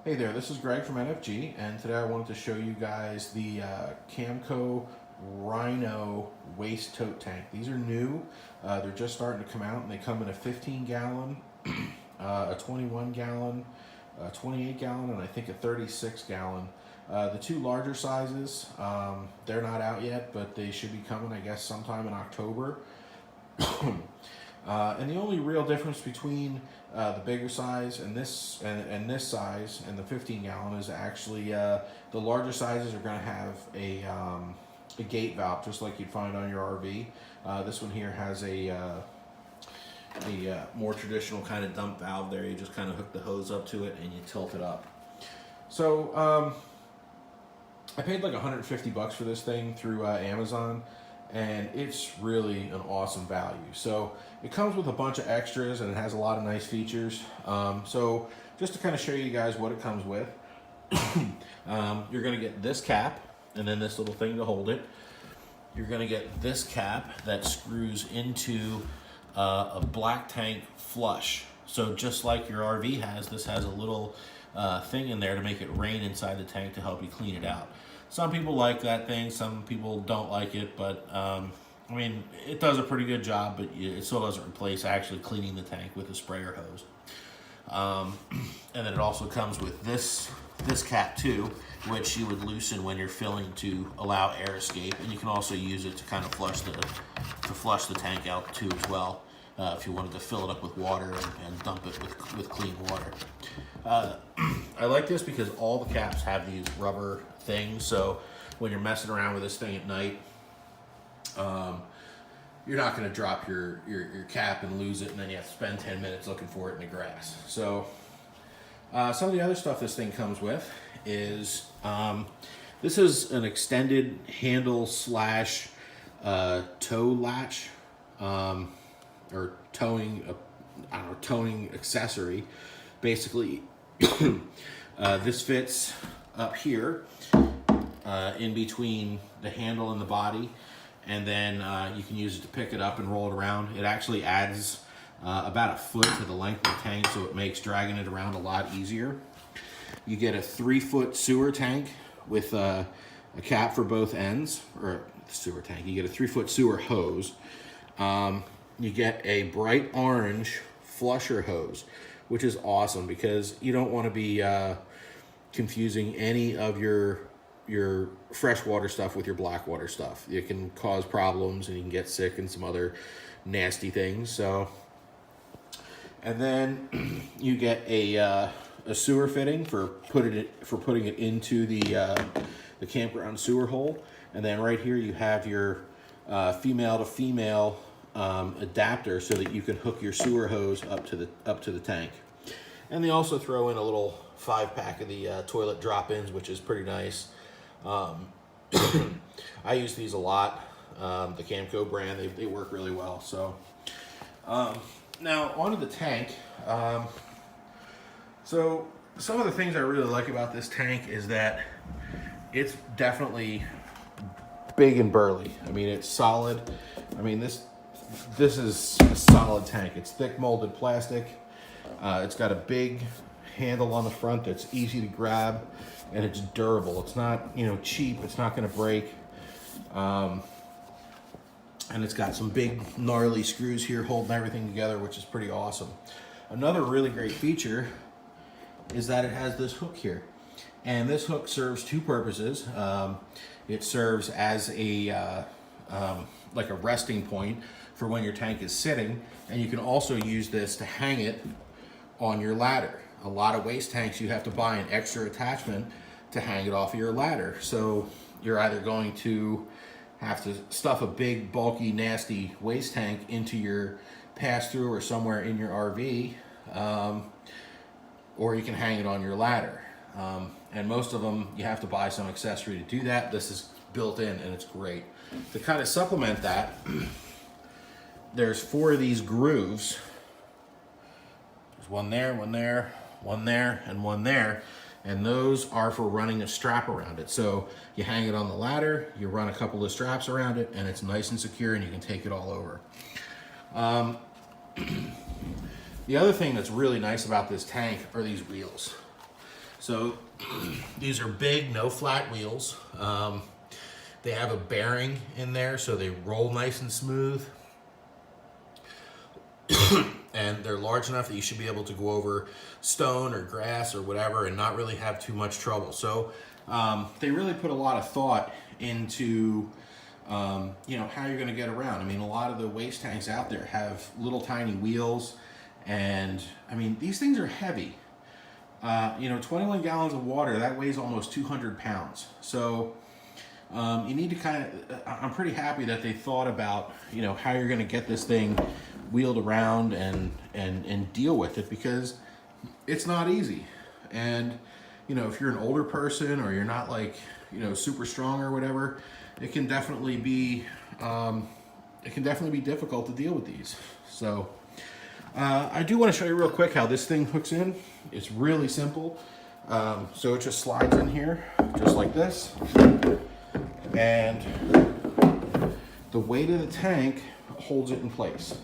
Hey there, this is Greg from NFG, and today I wanted to show you guys the Camco Rhino waste tote tank. These are new, they're just starting to come out, and they come in a 15 gallon, a 21 gallon, a 28 gallon, and I think a 36 gallon. The two larger sizes, they're not out yet, but they should be coming, I guess, sometime in October. And the only real difference between the bigger size and this size and the 15 gallon is actually the larger sizes are going to have a gate valve, just like you'd find on your RV. This one here has a more traditional kind of dump valve there. You just kind of hook the hose up to it and you tilt it up. So I paid like 150 bucks for this thing through Amazon, and it's really an awesome value. So it comes with a bunch of extras and it has a lot of nice features. So just to kind of show you guys what it comes with, you're going to get this cap and then this little thing to hold it. You're going to get this cap that screws into a black tank flush. So just like your RV has, this has a little thing in there to make it rain inside the tank to help you clean it out. Some people like that thing, some people don't like it, but I mean, it does a pretty good job, but it still doesn't replace actually cleaning the tank with a sprayer hose. And then it also comes with this cap too, which you would loosen when you're filling to allow air escape, and you can also use it to kind of flush the tank out too as well. If you wanted to fill it up with water and dump it with clean water. I like this because all the caps have these rubber things, so when you're messing around with this thing at night, you're not going to drop your cap and lose it, and then you have to spend 10 minutes looking for it in the grass. So some of the other stuff this thing comes with is this is an extended handle slash tow latch, or towing accessory. Basically, this fits up here in between the handle and the body, and then you can use it to pick it up and roll it around. It actually adds about a foot to the length of the tank, so it makes dragging it around a lot easier. You get a 3-foot sewer tank with a cap for both ends, or sewer tank. You get a 3-foot sewer hose. You get a bright orange flusher hose, which is awesome because you don't want to be confusing any of your freshwater stuff with your blackwater stuff. It can cause problems and you can get sick and some other nasty things. So, and then you get a sewer fitting for putting it into the campground sewer hole, and then right here you have your female to female adapter so that you can hook your sewer hose up to the tank. And they also throw in a little 5-pack of the toilet drop-ins, which is pretty nice. I use these a lot. The Camco brand, they work really well. So now onto the tank. So some of the things I really like about this tank is that it's definitely big and burly. I mean, it's solid. I mean, this is a solid tank. It's thick molded plastic. It's got a big handle on the front that's easy to grab, and it's durable. It's not, cheap. It's not going to break. And it's got some big gnarly screws here holding everything together, which is pretty awesome. Another really great feature is that it has this hook here. And this hook serves two purposes. It serves as a like a resting point for when your tank is sitting, and you can also use this to hang it on your ladder. A lot of waste tanks, you have to buy an extra attachment to hang it off of your ladder. So you're either going to have to stuff a big, bulky, nasty waste tank into your pass-through or somewhere in your RV, or you can hang it on your ladder. And most of them, you have to buy some accessory to do that. This is built in, and it's great. To kind of supplement that, there's 4 of these grooves. There's one there, one there, one there, and one there. And those are for running a strap around it. So you hang it on the ladder, you run a couple of straps around it, and it's nice and secure, and you can take it all over. The other thing that's really nice about this tank are these wheels. So these are big, no flat wheels. They have a bearing in there, so they roll nice and smooth. And they're large enough that you should be able to go over stone or grass or whatever and not really have too much trouble. So they really put a lot of thought into you know, how you're going to get around. I mean, a lot of the waste tanks out there have little tiny wheels, and I mean, these things are heavy. You know, 21 gallons of water, that weighs almost 200 pounds. So you need to kind of, I'm pretty happy that they thought about, you know, how you're going to get this thing wheeled around and deal with it, because it's not easy. And, you know, if you're an older person or you're not like, you know, super strong or whatever, it can definitely be difficult to deal with these. So I do want to show you real quick how this thing hooks in. It's really simple. So it just slides in here just like this, and the weight of the tank holds it in place,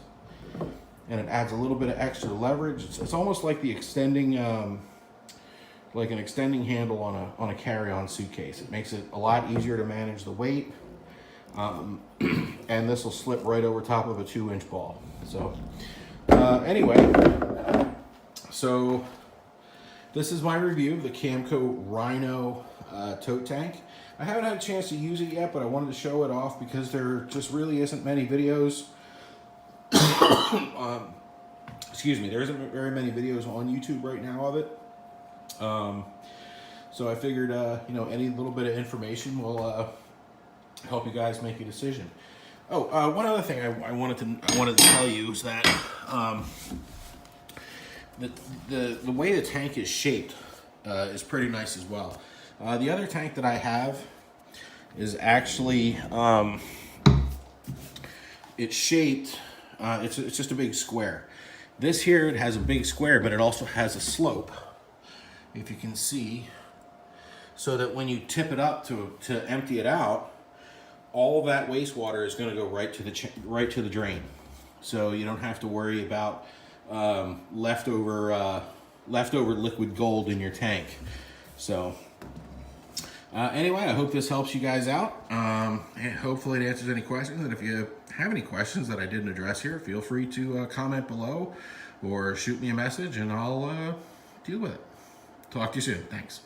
and it adds a little bit of extra leverage. It's almost like the extending like an extending handle on a carry-on suitcase. It makes it a lot easier to manage the weight, and this will slip right over top of a 2-inch ball. So anyway, so this is my review of the Camco Rhino tote tank. I haven't had a chance to use it yet, but I wanted to show it off because there just really isn't many videos. Excuse me, there isn't very many videos on YouTube right now of it. So I figured, you know, any little bit of information will help you guys make a decision. Oh, one other thing I wanted to tell you is that the way the tank is shaped is pretty nice as well. The other tank that I have is actually it's shaped. It's just a big square. This here, it has a big square, but it also has a slope, if you can see, so that when you tip it up to empty it out, all of that wastewater is going to go right to the drain. So you don't have to worry about leftover liquid gold in your tank. So anyway, I hope this helps you guys out. And hopefully it answers any questions. And if you have any questions that I didn't address here, feel free to comment below or shoot me a message, and I'll deal with it. Talk to you soon. Thanks.